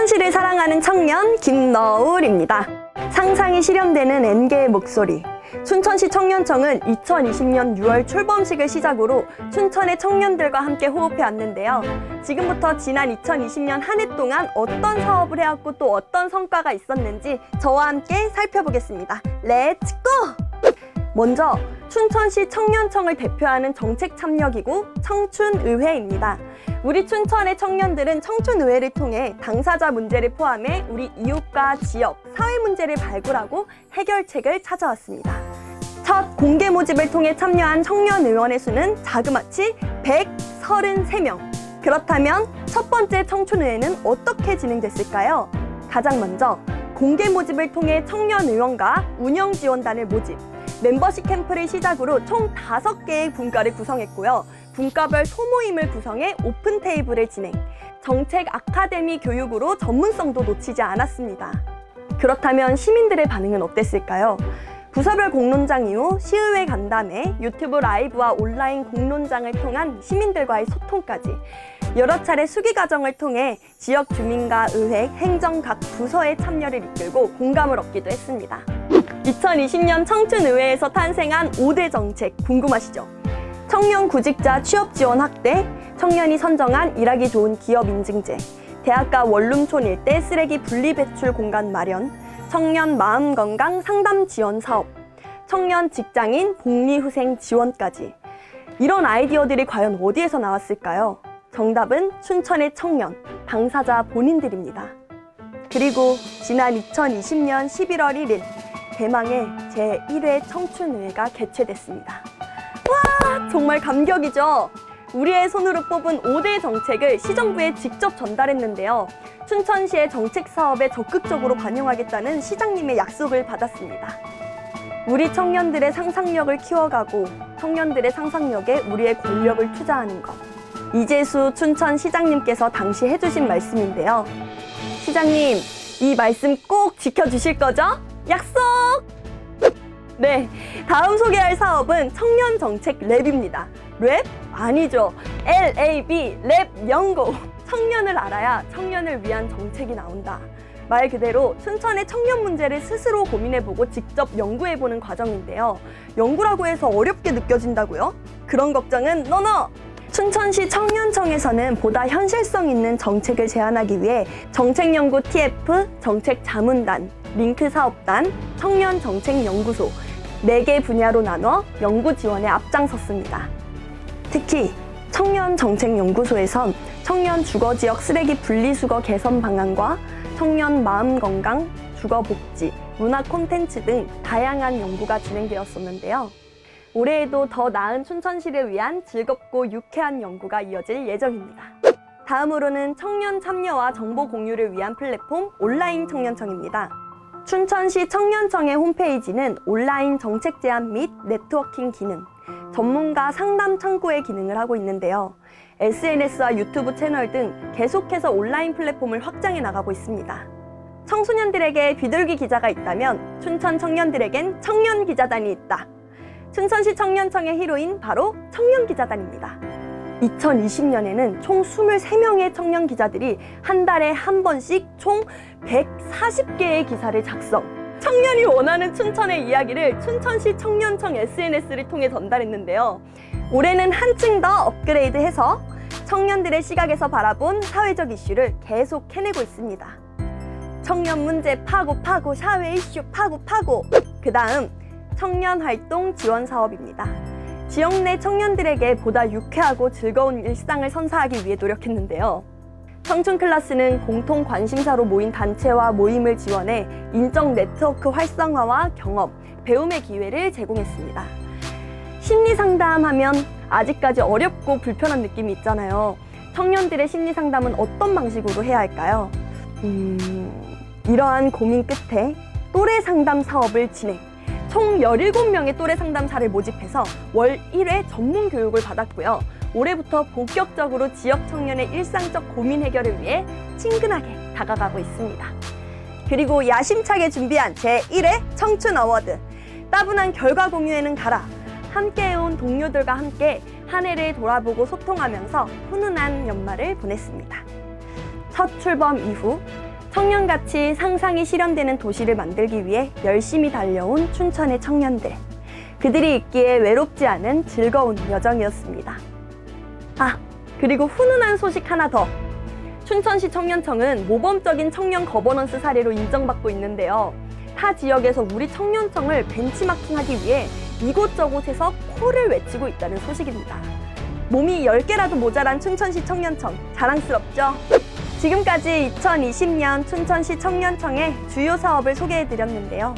춘천시를 사랑하는 청년 김너울입니다. 상상이 실현되는 N개의 목소리. 춘천시 청년청은 2020년 6월 출범식을 시작으로 춘천의 청년들과 함께 호흡해 왔는데요. 지금부터 지난 2020년 한 해 동안 어떤 사업을 해왔고 또 어떤 성과가 있었는지 저와 함께 살펴보겠습니다. 렛츠 고! 먼저 춘천시 청년청을 대표하는 정책 참여기구 청춘의회입니다. 우리 춘천의 청년들은 청춘의회를 통해 당사자 문제를 포함해 우리 이웃과 지역, 사회 문제를 발굴하고 해결책을 찾아왔습니다. 첫 공개 모집을 통해 참여한 청년의원의 수는 자그마치 133명. 그렇다면 첫 번째 청춘의회는 어떻게 진행됐을까요? 가장 먼저 공개 모집을 통해 청년의원과 운영지원단을 모집, 멤버십 캠프를 시작으로 총 5개의 분과를 구성했고요. 분과별 소모임을 구성해 오픈 테이블을 진행, 정책 아카데미 교육으로 전문성도 놓치지 않았습니다. 그렇다면 시민들의 반응은 어땠을까요? 부서별 공론장 이후 시의회 간담회, 유튜브 라이브와 온라인 공론장을 통한 시민들과의 소통까지 여러 차례 수기 과정을 통해 지역 주민과 의회, 행정 각 부서의 참여를 이끌고 공감을 얻기도 했습니다. 2020년 청춘의회에서 탄생한 5대 정책 궁금하시죠? 청년 구직자 취업 지원 확대, 청년이 선정한 일하기 좋은 기업 인증제, 대학가 원룸촌 일대 쓰레기 분리 배출 공간 마련, 청년 마음 건강 상담 지원 사업, 청년 직장인 복리후생 지원까지. 이런 아이디어들이 과연 어디에서 나왔을까요? 정답은 춘천의 청년, 당사자 본인들입니다. 그리고 지난 2020년 11월 1일 대망의 제1회 청춘의회가 개최됐습니다. 와, 정말 감격이죠? 우리의 손으로 뽑은 5대 정책을 시정부에 직접 전달했는데요. 춘천시의 정책 사업에 적극적으로 반영하겠다는 시장님의 약속을 받았습니다. 우리 청년들의 상상력을 키워가고 청년들의 상상력에 우리의 권력을 투자하는 것. 이재수 춘천시장님께서 당시 해주신 말씀인데요. 시장님, 이 말씀 꼭 지켜주실 거죠? 약속! 네, 다음 소개할 사업은 청년정책 랩입니다. 랩? 아니죠. LAB, 랩 연구. 청년을 알아야 청년을 위한 정책이 나온다. 말 그대로 춘천의 청년 문제를 스스로 고민해보고 직접 연구해보는 과정인데요. 연구라고 해서 어렵게 느껴진다고요? 그런 걱정은 노노! 춘천시 청년청에서는 보다 현실성 있는 정책을 제안하기 위해 정책연구 TF, 정책자문단, 링크사업단, 청년정책연구소 4개 분야로 나눠 연구 지원에 앞장섰습니다. 특히 청년정책연구소에선 청년 주거지역 쓰레기 분리수거 개선 방안과 청년 마음건강, 주거복지, 문화 콘텐츠 등 다양한 연구가 진행되었었는데요. 올해에도 더 나은 춘천시를 위한 즐겁고 유쾌한 연구가 이어질 예정입니다. 다음으로는 청년 참여와 정보 공유를 위한 플랫폼 온라인 청년청입니다. 춘천시 청년청의 홈페이지는 온라인 정책 제안 및 네트워킹 기능, 전문가 상담 창구의 기능을 하고 있는데요. SNS와 유튜브 채널 등 계속해서 온라인 플랫폼을 확장해 나가고 있습니다. 청소년들에게 비둘기 기자가 있다면 춘천 청년들에겐 청년 기자단이 있다. 춘천시 청년청의 히로인 바로 청년기자단입니다. 2020년에는 총 23명의 청년 기자들이 한 달에 한 번씩 총 140개의 기사를 작성. 청년이 원하는 춘천의 이야기를 춘천시 청년청 SNS를 통해 전달했는데요. 올해는 한층 더 업그레이드해서 청년들의 시각에서 바라본 사회적 이슈를 계속 해내고 있습니다. 청년 문제 파고 사회 이슈 파고 그 다음 청년 활동 지원 사업입니다. 지역 내 청년들에게 보다 유쾌하고 즐거운 일상을 선사하기 위해 노력했는데요. 청춘 클래스는 공통 관심사로 모인 단체와 모임을 지원해 인적 네트워크 활성화와 경험, 배움의 기회를 제공했습니다. 심리 상담하면 아직까지 어렵고 불편한 느낌이 있잖아요. 청년들의 심리 상담은 어떤 방식으로 해야 할까요? 이러한 고민 끝에 또래 상담 사업을 진행. 총 17명의 또래 상담사를 모집해서 월 1회 전문 교육을 받았고요. 올해부터 본격적으로 지역 청년의 일상적 고민 해결을 위해 친근하게 다가가고 있습니다. 그리고 야심차게 준비한 제1회 청춘 어워드. 따분한 결과 공유에는 가라. 함께해온 동료들과 함께 한 해를 돌아보고 소통하면서 훈훈한 연말을 보냈습니다. 첫 출범 이후 청년같이 상상이 실현되는 도시를 만들기 위해 열심히 달려온 춘천의 청년들. 그들이 있기에 외롭지 않은 즐거운 여정이었습니다. 아, 그리고 훈훈한 소식 하나 더. 춘천시 청년청은 모범적인 청년 거버넌스 사례로 인정받고 있는데요. 타 지역에서 우리 청년청을 벤치마킹하기 위해 이곳저곳에서 코를 외치고 있다는 소식입니다. 몸이 10개라도 모자란 춘천시 청년청, 자랑스럽죠? 지금까지 2020년 춘천시 청년청의 주요 사업을 소개해드렸는데요.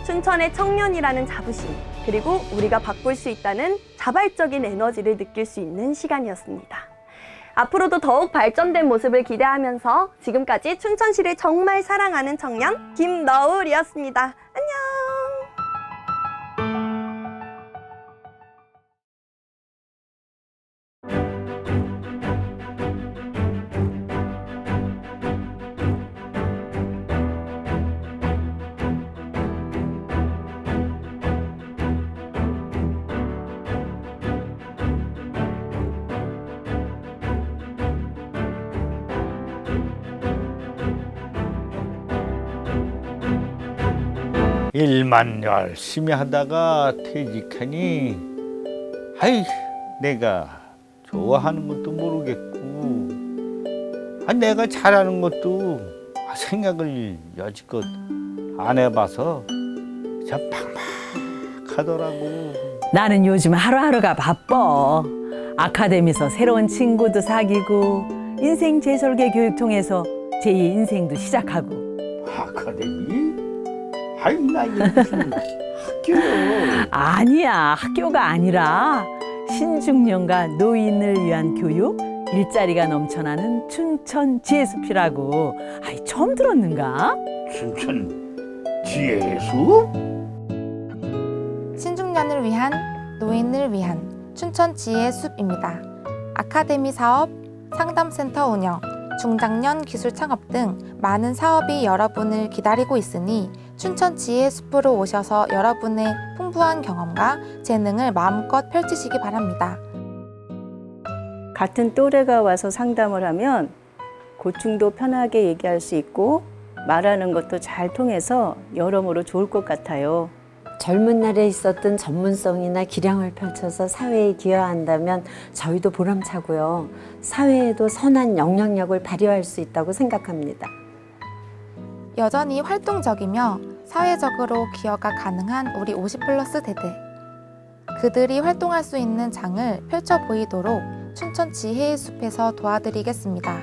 춘천의 청년이라는 자부심, 그리고 우리가 바꿀 수 있다는 자발적인 에너지를 느낄 수 있는 시간이었습니다. 앞으로도 더욱 발전된 모습을 기대하면서 지금까지 춘천시를 정말 사랑하는 청년 김너울이었습니다. 안녕! 일만 열심히 하다가 퇴직하니 아이 내가 좋아하는 것도 모르겠고 내가 잘하는 것도 생각을 여지껏 안 해봐서 참 막막하더라고. 나는 요즘 하루하루가 바빠. 아카데미에서 새로운 친구도 사귀고 인생 재설계 교육 통해서 제2 인생도 시작하고. 아카데미? 아이 나 이게 무슨 학교요? 아니야, 학교가 아니라 신중년과 노인을 위한 교육, 일자리가 넘쳐나는 춘천 지혜숲이라고. 아이, 처음 들었는가? 춘천 지혜숲? 신중년을 위한, 노인을 위한 춘천 지혜의 숲입니다. 아카데미 사업, 상담센터 운영, 중장년 기술 창업 등 많은 사업이 여러분을 기다리고 있으니 춘천 지혜의 숲으로 오셔서 여러분의 풍부한 경험과 재능을 마음껏 펼치시기 바랍니다. 같은 또래가 와서 상담을 하면 고충도 편하게 얘기할 수 있고 말하는 것도 잘 통해서 여러모로 좋을 것 같아요. 젊은 날에 있었던 전문성이나 기량을 펼쳐서 사회에 기여한다면 저희도 보람차고요. 사회에도 선한 영향력을 발휘할 수 있다고 생각합니다. 여전히 활동적이며 사회적으로 기여가 가능한 우리 50플러스 대들. 그들이 활동할 수 있는 장을 펼쳐 보이도록 춘천 지혜의 숲에서 도와드리겠습니다.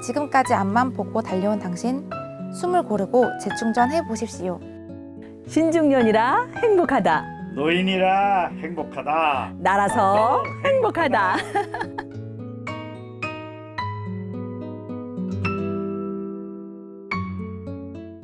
지금까지 앞만 보고 달려온 당신, 숨을 고르고 재충전해 보십시오. 신중년이라 행복하다. 노인이라 행복하다. 나라서 행복하다.